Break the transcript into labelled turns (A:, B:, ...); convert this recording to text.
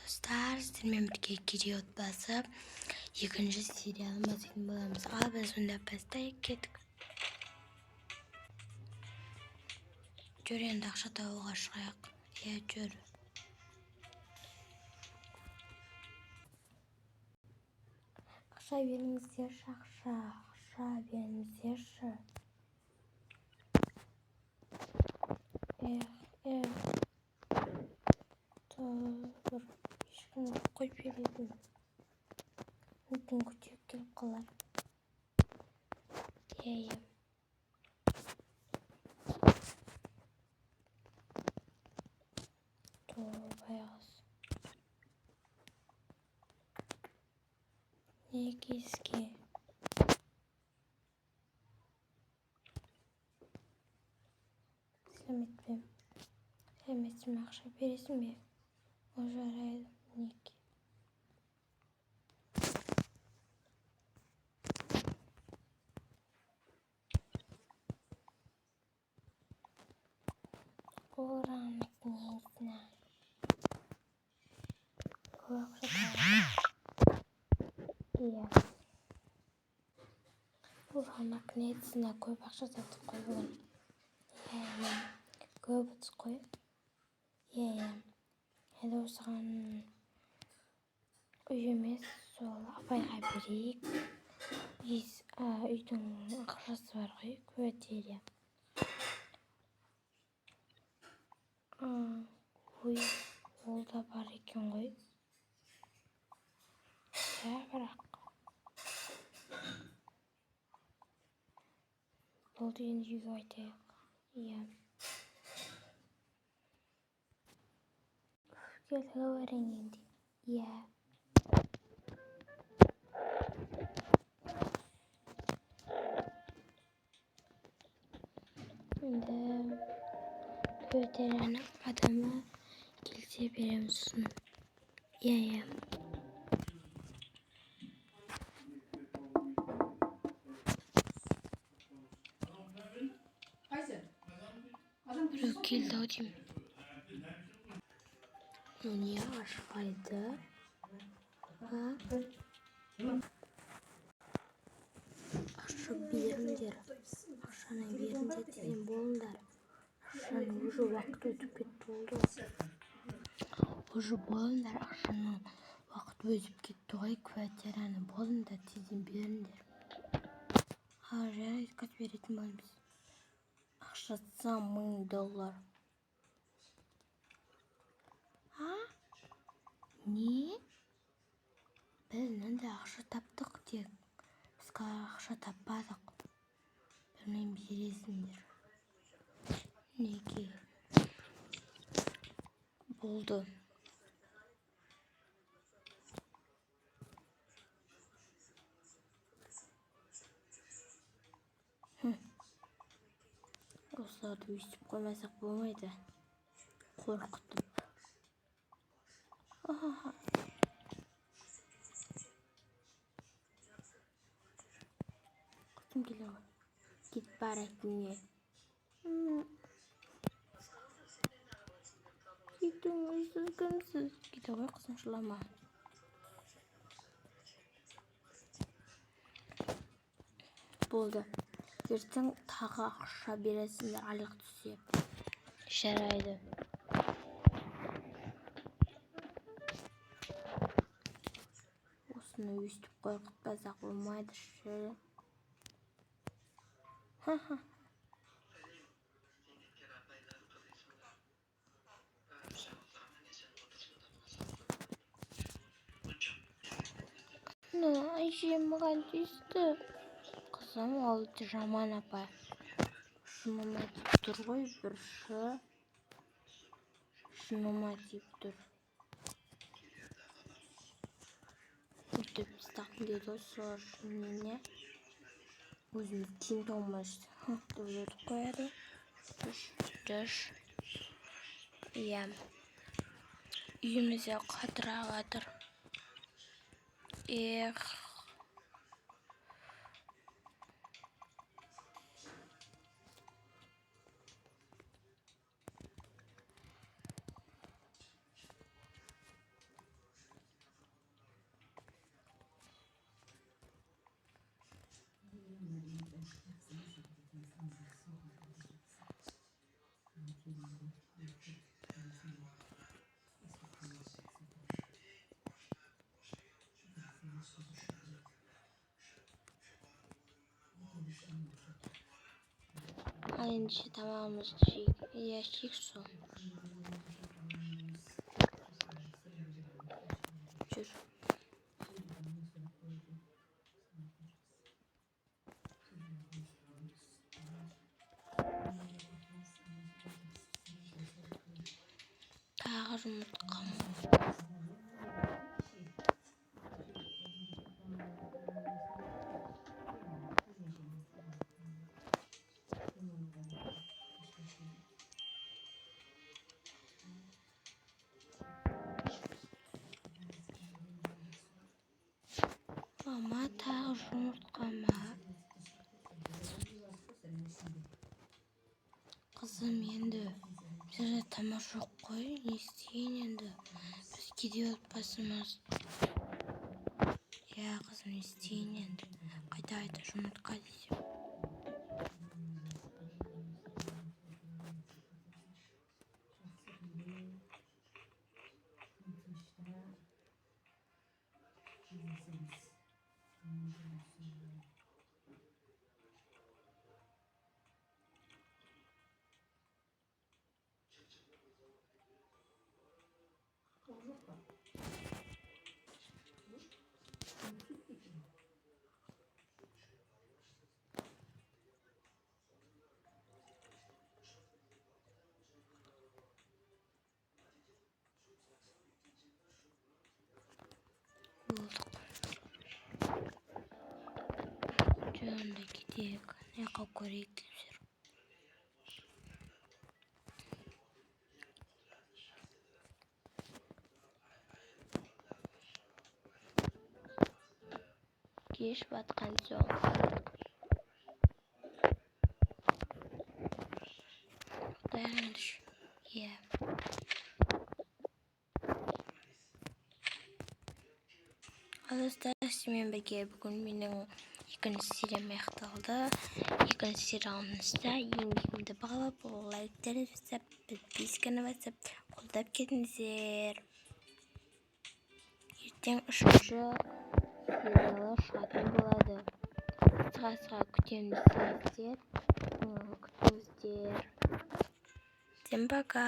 A: достар, сіздермен бірге кедей отбасы екінші сериалын бастайтын боламыз. Ал біз онда бастайық, кеттік. Жүр, енді ақша табуға шығайық. Иә, жүр. Ақша беріңіздерші, ақша беріңіздерші. Тұр, ешкім қойып беретін. Мүмкін көтеріп келіп қалар. Иә. Тұр, байғыз. Не кезге? Сәлеметсің, ақша бересің бе? О, жарайды, неге? Оранық несіне? Көп ақша табады. Иә. Оранық несіне көп ақша таптық қой бүгін. Иә. Көп ұтыс қой. Иә. Енді осыған үй емес, сол апайға берейік. Үйдің ақшасы бар ғой, квартира. Ой, ол да бар екен ғой. Иә, бірақ. Болды, енді үйге айтайық. Иә. Келді говорен енді. Иә. Енді квартираның адамы келсе береміз сосын. Иә. Біреу келді-ау деймін. Не ашпайды? Ақша беріңдер. Ақшаны беріңдер деген болыңдар. Ақшаның уже уақыт өтіп кетті болды. Уже болыңдар, ақшаның уақыт өтіп кетті ғой, квартираны болыңдар деген беріңдер. Жарайды, қазір беретін боламыз. Ақшасы $1000. Не? Біз мынандай ақша таптық тек. Бізге ақша таппадық. Білмеймін, бересіңдер. Неге? Болды. Осыларды өйстіп қоймасақ болмайды. Қорқытып. Құтым келе ғой. Кетіп барайтын не? Кетіңіз, сіз кімсіз? Кете ғой, қызым, жылама. Болды. Ертең тағы ақша бересіңдер, айлық түссе. Жарайды. Осыны өйстіп қорқытпасақ болмайды, ше. Әже маған тиісті. Қызым, ол жаман апа. Шыныма тиіп тұр ғой, бірші. Шыныма тиіп тұр. Өтіп стақтың деді осы шынымен. Өзіміз тиін толмашты. Өтіп қояды. Дүш. Иә. Үйімізде қатыра. ендеше тамағымызды жейік сол. Жүр. Тағы жұмыртқам. Мама, тағы жұмыртқама. Қызым, енді бізде тамақ жоқ қой, не істейін енді? Біз кедей отбасымыз. Я, қызым, не істейін енді? Қайта жұмыртқа десем. Жөнді кетейік, неқа көрейік деп жүр. Кеш батқан соң. Құдайыңдыш. Е. Достар, сізбен бірге бүгін менің екінші сериям аяқталды. Екінші сериямызда еңбегімді бағалап, лайктар жасап, подписканы басып, қолдап кетіңіздер. Ертең үшінші сериалы шығатын болады. Сыға күтеміздер. Күтіңіздер. Всем пока.